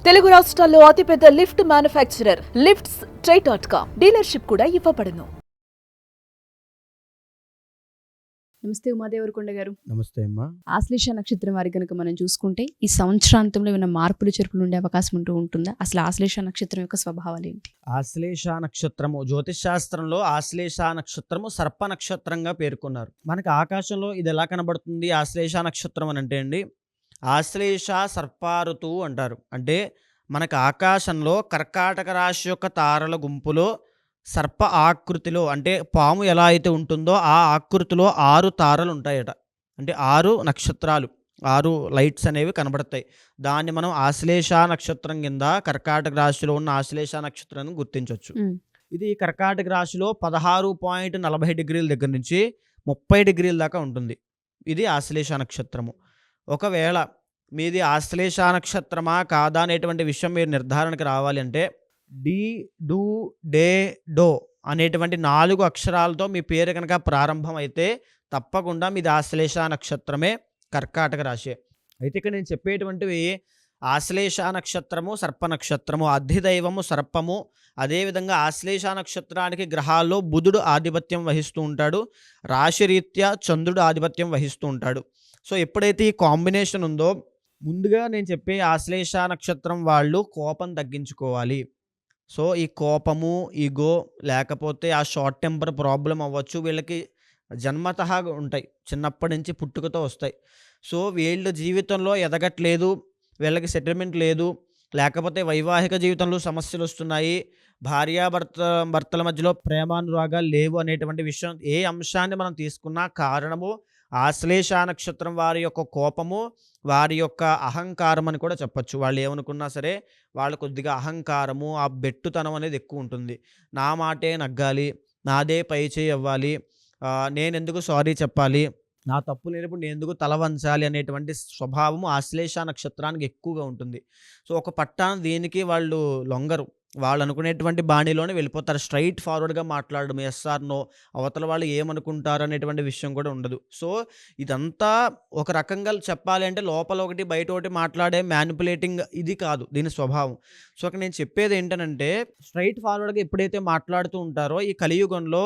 తెలుగు రాష్ట్రాల్లో అతిపెద్ద lift manufacturer lifts ట్రై.com dealership కూడా ఇవ్వబడును. నమస్తే ఉమాదేవరకొండ గారు. నమస్తే అమ్మా. ఆశ్లేష నక్షత్రం వారి కనుక మనం చూసుకుంటే ఈ సంవత్సరాంతంలో ఏమైనా మార్పులు చేర్పులు ఉండే అవకాశం ఉంటుందా? అసలు ఆశ్లేష నక్షత్రం యొక్క స్వభావాలు ఏంటి? ఆశ్లేష నక్షత్రము జ్యోతిష్ శాస్త్రంలో ఆశ్లేష నక్షత్రము సర్ప నక్షత్రంగా పేర్కొన్నారు. మనకి ఆకాశంలో ఇది ఎలా కనబడుతుంది ఆశ్లేష నక్షత్రం అని అంటే అండి, ఆశ్లేష సర్పారుతు అంటారు. అంటే మనకు ఆకాశంలో కర్కాటక రాశి యొక్క తారల గుంపులో సర్ప ఆకృతిలో, అంటే పాము ఎలా అయితే ఉంటుందో ఆ ఆకృతిలో 6 తారలు ఉంటాయట. అంటే 6 నక్షత్రాలు, 6 లైట్స్ అనేవి కనబడతాయి. దాన్ని మనం ఆశ్లేష నక్షత్రం కింద కర్కాటక రాశిలో ఉన్న ఆశ్లేష నక్షత్రాన్ని గుర్తించవచ్చు. ఇది కర్కాటక రాశిలో 16.40 డిగ్రీల దగ్గర నుంచి 30 డిగ్రీల దాకా ఉంటుంది. ఇది ఆశ్లేష నక్షత్రము. ఒకవేళ మీది ఆశ్లేష నక్షత్రమా కాదా అనేటువంటి విషయం మీరు నిర్ధారణకు రావాలి అంటే డి, డు, డే, డో అనేటువంటి 4 అక్షరాలతో మీ పేరు కనుక ప్రారంభం అయితే తప్పకుండా మీది ఆశ్లేష నక్షత్రమే, కర్కాటక రాశి. అయితే ఇక్కడ నేను చెప్పేటువంటివి ఆశ్లేష నక్షత్రము, సర్ప నక్షత్రము, అధిదైవము సర్పము. అదేవిధంగా ఆశ్లేష నక్షత్రానికి గ్రహాల్లో బుధుడు ఆధిపత్యం వహిస్తూ ఉంటాడు, రాశిరీత్యా చంద్రుడు ఆధిపత్యం వహిస్తూ ఉంటాడు. సో ఎప్పుడైతే ఈ కాంబినేషన్ ఉందో, ముందుగా నేను చెప్పే ఆశ్లేష నక్షత్రం వాళ్ళు కోపం తగ్గించుకోవాలి. సో ఈ కోపము, ఈగో, లేకపోతే ఆ షార్ట్ టెంపర్ ప్రాబ్లం అవ్వచ్చు, వీళ్ళకి జన్మతహా ఉంటాయి, చిన్నప్పటి నుంచి పుట్టుకతో వస్తాయి. సో వీళ్ళ జీవితంలో ఎదగట్లేదు, వీళ్ళకి లేదు, లేకపోతే వైవాహిక జీవితంలో సమస్యలు వస్తున్నాయి, భర్తల మధ్యలో ప్రేమానురాగాలు లేవు అనేటువంటి విషయం, ఏ అంశాన్ని మనం తీసుకున్నా కారణము ఆశ్లేష నక్షత్రం వారి యొక్క కోపము, వారి యొక్క అహంకారం అని కూడా చెప్పచ్చు. వాళ్ళు ఏమనుకున్నా సరే వాళ్ళు కొద్దిగా అహంకారము, ఆ బెట్టుతనం అనేది ఎక్కువ ఉంటుంది. నా మాటే నగ్గాలి, నాదే పై చేయి అవ్వాలి, నేనెందుకు సారీ చెప్పాలి, నా తప్పు లేనప్పుడు నేను ఎందుకు తల వంచాలి అనేటువంటి స్వభావము ఆశ్లేష నక్షత్రానికి ఎక్కువగా ఉంటుంది. సో ఒక పట్టాన దీనికి వాళ్ళు లొంగరు, వాళ్ళు అనుకునేటువంటి బాణీలోనే వెళ్ళిపోతారు. స్ట్రైట్ ఫార్వర్డ్గా మాట్లాడడం, ఎస్ఆర్ నో, అవతల వాళ్ళు ఏమనుకుంటారు అనేటువంటి విషయం కూడా ఉండదు. సో ఇదంతా ఒక రకంగా చెప్పాలి అంటే లోపల ఒకటి బయట ఒకటి మాట్లాడే మ్యానిపులేటింగ్ ఇది కాదు దీని స్వభావం. సో అక్కడ నేను చెప్పేది ఏంటనంటే, స్ట్రైట్ ఫార్వర్డ్గా ఎప్పుడైతే మాట్లాడుతూ ఉంటారో ఈ కలియుగంలో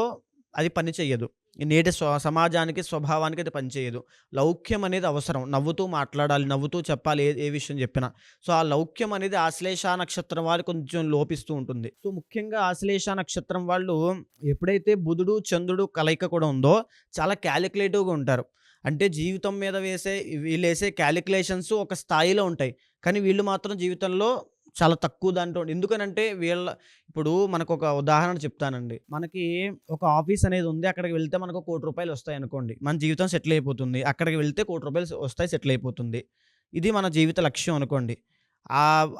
అది పని చెయ్యదు. ఈ నేటి సమాజానికి, స్వభావానికి అది పనిచేయదు. లౌక్యం అనేది అవసరం, నవ్వుతూ మాట్లాడాలి, నవ్వుతూ చెప్పాలి ఏ విషయం చెప్పినా. సో ఆ లౌక్యం అనేది ఆశ్లేష నక్షత్రం వాళ్ళు కొంచెం లోపిస్తూ ఉంటుంది. సో ముఖ్యంగా ఆశ్లేష నక్షత్రం వాళ్ళు ఎప్పుడైతే బుధుడు చంద్రుడు కలయిక కూడా ఉందో చాలా క్యాలిక్యులేటివ్గా ఉంటారు. అంటే జీవితం మీద వీళ్ళు వేసే క్యాలిక్యులేషన్స్ ఒక స్థాయిలో ఉంటాయి, కానీ వీళ్ళు మాత్రం జీవితంలో చాలా తక్కువ దాంట్లో. ఎందుకనంటే ఇప్పుడు మనకు ఒక ఉదాహరణ చెప్తానండి. మనకి ఒక ఆఫీస్ అనేది ఉంది, అక్కడికి వెళ్తే మనకు ₹1,00,00,000 వస్తాయి అనుకోండి, మన జీవితం సెటిల్ అయిపోతుంది. అక్కడికి వెళ్తే ₹1,00,00,000 వస్తాయి, సెటిల్ అయిపోతుంది. ఇది మన జీవిత లక్ష్యం అనుకోండి.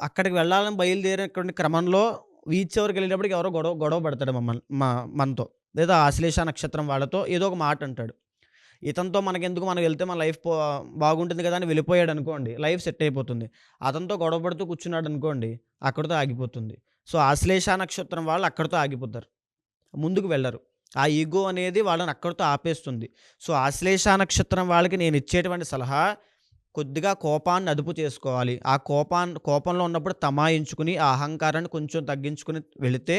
అక్కడికి వెళ్ళాలని బయలుదేరే క్రమంలో చివరికి వెళ్ళేటప్పటికి ఎవరో గొడవ పడతాడు మనతో, లేదా ఆశ్లేష నక్షత్రం వాళ్ళతో ఏదో ఒక మాట అంటాడు. ఇతనితో మనకెందుకు, మనం వెళ్తే మన లైఫ్ బాగుంటుంది కదా అని వెళ్ళిపోయాడు అనుకోండి, లైఫ్ సెట్ అయిపోతుంది. అతనితో గొడవ పడుతూ కూర్చున్నాడు అనుకోండి, అక్కడితో ఆగిపోతుంది. సో ఆశ్లేష నక్షత్రం వాళ్ళు అక్కడితో ఆగిపోతారు, ముందుకు వెళ్ళరు. ఆ ఈగో అనేది వాళ్ళని అక్కడితో ఆపేస్తుంది. సో ఆశ్లేష నక్షత్రం వాళ్ళకి నేను ఇచ్చేటువంటి సలహా, కొద్దిగా కోపాన్ని అదుపు చేసుకోవాలి. ఆ కోపంలో ఉన్నప్పుడు తమాయించుకుని ఆ అహంకారాన్ని కొంచెం తగ్గించుకుని వెళితే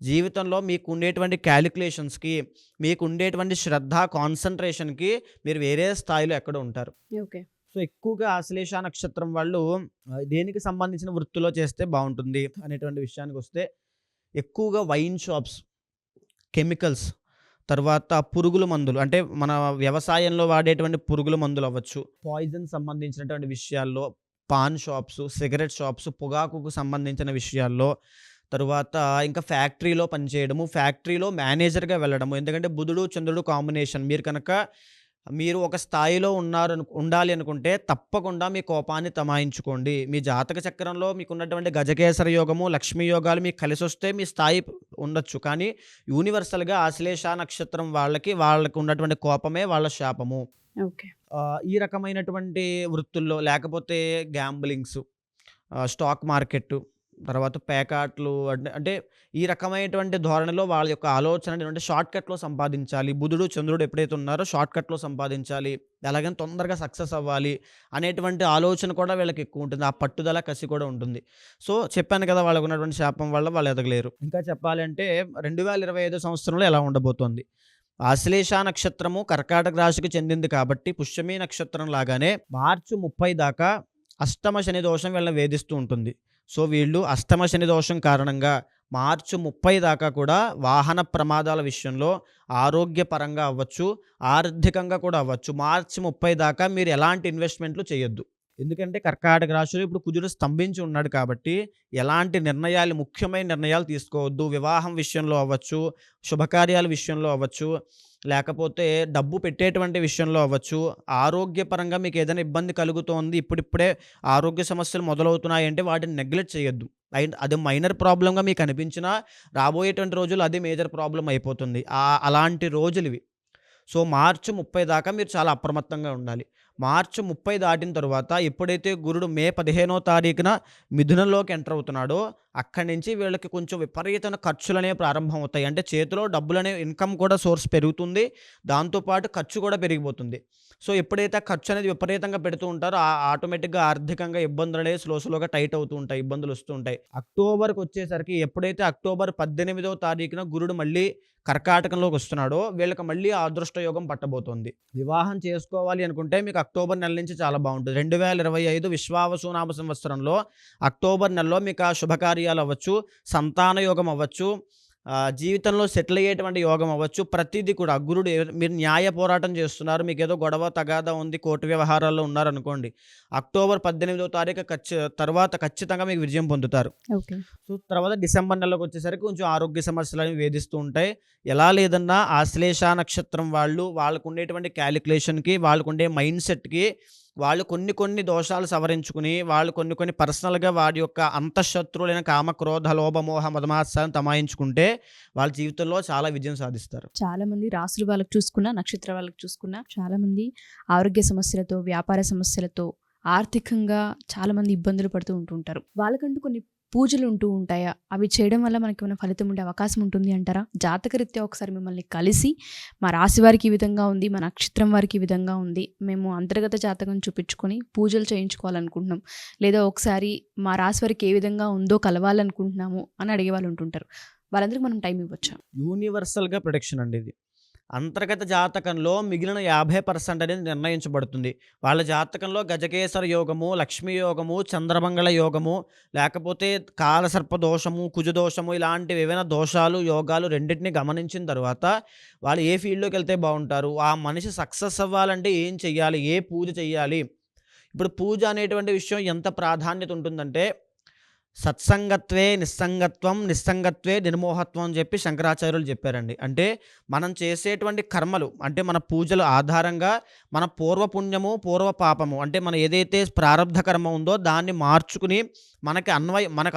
జీవితంలో మీకు ఉండేటువంటి క్యాలిక్యులేషన్స్కి, మీకు ఉండేటువంటి శ్రద్ధ, కాన్సన్ట్రేషన్కి మీరు వేరే స్థాయిలో ఎక్కడ ఉంటారు. ఓకే. సో ఎక్కువగా ఆశ్లేష నక్షత్రం వాళ్ళు దేనికి సంబంధించిన వృత్తిలో చేస్తే బాగుంటుంది అనేటువంటి విషయానికి వస్తే, ఎక్కువగా వైన్ షాప్స్, కెమికల్స్, తర్వాత పురుగుల మందులు, అంటే మన వ్యవసాయంలో వాడేటువంటి పురుగుల మందులు అవ్వచ్చు, పాయిజన్ సంబంధించినటువంటి విషయాల్లో, పాన్ షాప్స్, సిగరెట్ షాప్స్, పొగాకుకు సంబంధించిన విషయాల్లో, తరువాత ఇంకా ఫ్యాక్టరీలో పనిచేయడము, ఫ్యాక్టరీలో మేనేజర్గా వెళ్ళడము. ఎందుకంటే బుధుడు చంద్రుడు కాంబినేషన్, మీరు ఒక స్థాయిలో ఉండాలి అనుకుంటే తప్పకుండా మీ కోపాన్ని తమాయించుకోండి. మీ జాతక చక్రంలో మీకున్నటువంటి గజకేసర యోగము, లక్ష్మీ యోగాలు మీకు కలిసి వస్తే మీ స్థాయి ఉండొచ్చు. కానీ యూనివర్సల్గా ఆశ్లేష నక్షత్రం వాళ్ళకి ఉన్నటువంటి కోపమే వాళ్ళ శాపము. ఓకే. ఈ రకమైనటువంటి వృత్తుల్లో, లేకపోతే గ్యాంబ్లింగ్స్, స్టాక్ మార్కెట్, తర్వాత పేకాట్లు అంటే ఈ రకమైనటువంటి ధోరణిలో వాళ్ళ యొక్క ఆలోచన ఏంటంటే షార్ట్‌కట్‌లో సంపాదించాలి. బుధుడు, చంద్రుడు ఎప్పుడైతే ఉన్నారో షార్ట్‌కట్‌లో సంపాదించాలి. ఎలాగైనా తొందరగా సక్సెస్ అవ్వాలి అనేటువంటి ఆలోచన కూడా వీళ్ళకి ఎక్కువ ఉంటుంది. ఆ పట్టుదల, కసి కూడా ఉంటుంది. సో, చెప్పాను కదా! వాళ్ళకున్నటువంటి శాపం వల్ల వాళ్ళు ఎదగలేరు. ఇంకా చెప్పాలంటే 2025 సంవత్సరంలో ఎలా ఉండబోతోంది. ఆశ్లేష నక్షత్రము కర్కాటక రాశికి చెందింది కాబట్టి పుష్యమి నక్షత్రం లాగానే మార్చి 30 దాకా అష్టమ శని దోషం వీళ్ళని వేధిస్తూ ఉంటుంది. సో, వీళ్ళు అష్టమ శని దోషం కారణంగా మార్చి 30 దాకా కూడా వాహన ప్రమాదాల విషయంలో ఆరోగ్యపరంగా అవ్వచ్చు, ఆర్థికంగా కూడా అవ్వచ్చు. మార్చి 30 దాకా మీరు ఎలాంటి ఇన్వెస్ట్‌మెంట్లు చేయొద్దు. ఎందుకంటే కర్కాటక రాశిలో ఇప్పుడు కుజుడు స్తంభించి ఉన్నాడు కాబట్టి ఎలాంటి నిర్ణయాలు, ముఖ్యమైన నిర్ణయాలు తీసుకోవద్దు. వివాహం విషయంలో అవ్వచ్చు, శుభకార్యాల విషయంలో అవ్వచ్చు, లేకపోతే డబ్బు పెట్టేటువంటి విషయంలో అవ్వచ్చు. ఆరోగ్యపరంగా మీకు ఏదైనా ఇబ్బంది కలుగుతోంది, ఇప్పుడిప్పుడే ఆరోగ్య సమస్యలు మొదలవుతున్నాయంటే వాటిని నెగ్లెక్ట్ చేయొద్దు. అది మైనర్ ప్రాబ్లమ్‌గా మీకు అనిపించినా రాబోయేటువంటి రోజుల్లో అదే మేజర్ ప్రాబ్లమ్ అయిపోతుంది. అలాంటి రోజులివి. సో, మార్చి 30 దాకా మీరు చాలా అప్రమత్తంగా ఉండాలి. మార్చి 30 దాటిన తరువాత ఎప్పుడైతే గురుడు మే 15వ తారీఖున మిథునంలోకి ఎంటర్ అవుతున్నాడో అక్కడి నుంచి వీళ్ళకి కొంచెం విపరీతమైన ఖర్చులనేవి ప్రారంభమవుతాయి. అంటే చేతిలో డబ్బులనేవి, ఇన్కమ్ కూడా సోర్స్ పెరుగుతుంది. దాంతోపాటు ఖర్చు కూడా పెరిగిపోతుంది. సో, ఎప్పుడైతే ఖర్చు అనేది విపరీతంగా పెడుతూ ఉంటారో ఆటోమేటిక్‌గా ఆర్థికంగా ఇబ్బందులనేవి స్లోగా టైట్ అవుతూ ఉంటాయి. ఇబ్బందులు వస్తూ ఉంటాయి. అక్టోబర్‌కి వచ్చేసరికి ఎప్పుడైతే అక్టోబర్ 18వ తారీఖున గురుడు మళ్ళీ కర్కాటకంలోకి వస్తున్నాడో వీళ్ళకి మళ్ళీ ఆ అదృష్ట యోగం పట్టబోతోంది. వివాహం చేసుకోవాలి అనుకుంటే మీకు అక్టోబర్ నెల నుంచి చాలా బాగుంటుంది. 2025 విశ్వావసునామ సంవత్సరంలో అక్టోబర్ నెలలో మీకు ఆ శుభకార్యాలు అవ్వచ్చు, సంతాన యోగం అవ్వచ్చు, జీవితంలో సెటిల్ అయ్యేటువంటి యోగం అవ్వచ్చు. ప్రతిదీ కూడా గురుడు మీరు న్యాయ పోరాటం చేస్తున్నారు, మీకు ఏదో గొడవ తగాదా ఉంది, కోర్టు వ్యవహారాల్లో ఉన్నారనుకోండి, అక్టోబర్ 18వ తారీఖు తర్వాత ఖచ్చితంగా మీకు విజయం పొందుతారు. ఓకే. సో, తర్వాత డిసెంబర్ నెలలోకి వచ్చేసరికి కొంచెం ఆరోగ్య సమస్యలు అనేవి వేధిస్తూ ఉంటాయి. ఎలా లేదన్నా ఆశ్లేష నక్షత్రం వాళ్ళకు ఉండేటువంటి క్యాలిక్యులేషన్‌కి, వాళ్ళకు ఉండే మైండ్ సెట్‌కి వాళ్ళు కొన్ని దోషాలు సవరించుకుని, వాళ్ళు కొన్ని పర్సనల్‌గా వారి యొక్క అంతఃశత్రువులైన కామ, క్రోధ, లోభ, మోహ, మదమాత్సర్యాలను తమాయించుకుంటే వాళ్ళ జీవితంలో చాలా విజయం సాధిస్తారు. చాలా మంది రాసులు వాళ్ళకి చూసుకున్నా, నక్షత్ర వాళ్ళకి చూసుకున్నా చాలా మంది ఆరోగ్య సమస్యలతో, వ్యాపార సమస్యలతో, ఆర్థికంగా చాలా మంది ఇబ్బందులు పడుతూ ఉంటుంటారు. వాళ్ళకంటూ కొన్ని పూజలు ఉంటూ ఉంటాయా? అవి చేయడం వల్ల మనకి ఏమైనా ఫలితం ఉండే అవకాశం ఉంటుంది అంటారా? జాతకరీత్యా ఒకసారి మిమ్మల్ని కలిసి మా రాశి వారికి ఈ విధంగా ఉంది, మా నక్షత్రం వారికి ఈ విధంగా ఉంది, మేము అంతర్గత జాతకం చూపించుకొని పూజలు చేయించుకోవాలనుకుంటున్నాం, లేదా ఒకసారి మా రాశి వారికి ఏ విధంగా ఉందో కలవాలనుకుంటున్నాము అని అడిగే వాళ్ళు ఉంటుంటారు. వాళ్ళందరికీ మనం టైం ఇవ్వచ్చా? యూనివర్సల్‌గా ప్రొడిక్షన్ అండి ఇది. అంతర్గత జాతకంలో మిగిలిన 50% అనేది నిర్ణయించబడుతుంది. వాళ్ళ జాతకంలో గజకేసర యోగము, లక్ష్మీ యోగము, చంద్రమంగళ యోగము, లేకపోతే కాలసర్ప దోషము, కుజదోషము, ఇలాంటి ఏవైనా దోషాలు, యోగాలు రెండింటిని గమనించిన తర్వాత వాళ్ళు ఏ ఫీల్డ్‌లోకి వెళ్తే బాగుంటారు, ఆ మనిషి సక్సెస్ అవ్వాలంటే ఏం చెయ్యాలి, ఏ పూజ చెయ్యాలి. ఇప్పుడు పూజ అనేటువంటి విషయం ఎంత ప్రాధాన్యత ఉంటుందంటే సత్సంగత్వే నిస్సంగత్వం, నిస్సంగత్వే నిర్మోహత్వం అని చెప్పి శంకరాచార్యులు చెప్పారండి. అంటే మనం చేసేటువంటి కర్మలు, అంటే మన పూజల ఆధారంగా మన పూర్వపుణ్యము, పూర్వ పాపము, అంటే మనం ఏదైతే ప్రారబ్ధ కర్మ ఉందో దాన్ని మార్చుకుని మనకు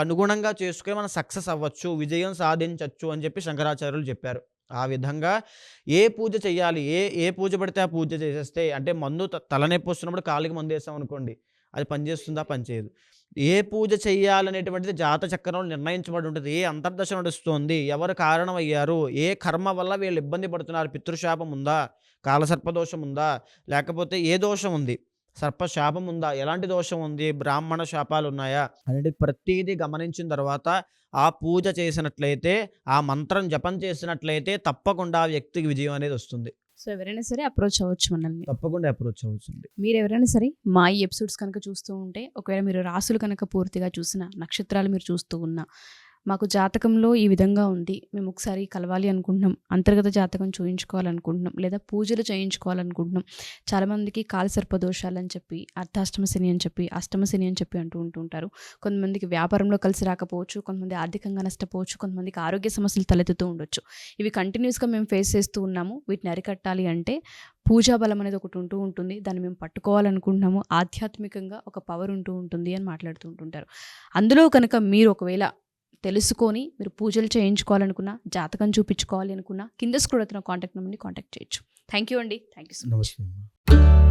అనుగుణంగా చేసుకుని మనం సక్సెస్ అవ్వచ్చు, విజయం సాధించవచ్చు అని చెప్పి శంకరాచార్యులు చెప్పారు. ఆ విధంగా ఏ పూజ చేయాలి, ఏ పూజ పడితే ఆ పూజ చేసేస్తే, అంటే మందు తలనొప్పి వస్తున్నప్పుడు కాళ్ళకి మందు వేసాం అనుకోండి, అది పనిచేస్తుందా? పనిచేయదు. ఏ పూజ చేయాలనేటువంటిది జాత చక్రంలో నిర్ణయించబడి ఉంటుంది. ఏ అంతర్దశ నడుస్తోంది, ఎవరు కారణమయ్యారు, ఏ కర్మ వల్ల వీళ్ళు ఇబ్బంది పడుతున్నారు, పితృశాపం ఉందా, కాలసర్పదోషం ఉందా, లేకపోతే ఏ దోషం ఉంది, సర్పశాపం ఉందా, ఎలాంటి దోషం ఉంది, బ్రాహ్మణ శాపాలు ఉన్నాయా అనేది ప్రతిదీ గమనించిన తర్వాత ఆ పూజ చేసినట్లయితే, ఆ మంత్రం జపం చేసినట్లయితే తప్పకుండా ఆ వ్యక్తికి విజయం అనేది వస్తుంది. సో ఎవరైనా సరే అప్రోచ్ అవ్వచ్చు మనల్ని. తప్పకుండా అప్రోచ్ అవ్వచ్చండి. మీరు ఎవరైనా సరే మా ఈ ఎపిసోడ్స్ కనుక చూస్తూ ఉంటే, ఒకవేళ మీరు రాసులు కనుక పూర్తిగా చూసిన, నక్షత్రాలు మీరు చూస్తూ ఉన్నా, మాకు జాతకంలో ఈ విధంగా ఉంది, మేము ఒకసారి కలవాలి అనుకుంటున్నాం, అంతర్గత జాతకం చూయించుకోవాలనుకుంటున్నాం, లేదా పూజలు చేయించుకోవాలనుకుంటున్నాం. చాలామందికి కాలసర్పదోషాలు అని చెప్పి, అర్ధాష్టమ శని అని చెప్పి, అష్టమ శని అని చెప్పి అంటుంటారు. కొంతమందికి వ్యాపారంలో కలిసి రాకపోవచ్చు, కొంతమంది ఆర్థికంగా నష్టపోవచ్చు, కొంతమందికి ఆరోగ్య సమస్యలు తలెత్తుతూ ఉండొచ్చు. ఇవి కంటిన్యూస్గా మేము ఫేస్ చేస్తూ ఉన్నాము. వీటిని అరికట్టాలి అంటే పూజా బలం అనేది ఒకటి ఉంటుంది, దాన్ని మేము పట్టుకోవాలనుకుంటున్నాము, ఆధ్యాత్మికంగా ఒక పవర్ ఉంటుంది అని మాట్లాడుతూ ఉంటుంటారు. అందులో కనుక మీరు ఒకవేళ తెలుసుకొని మీరు పూజలు చేయించుకోవాలనుకున్నా, జాతకం చూపించుకోవాలి అనుకున్నా, కింద స్క్రోల్ అవుతున్న కాంటాక్ట్ నెంబర్ని కాంటాక్ట్ చేయొచ్చు. థ్యాంక్ యూ అండి. Thank you so much. నమస్తే.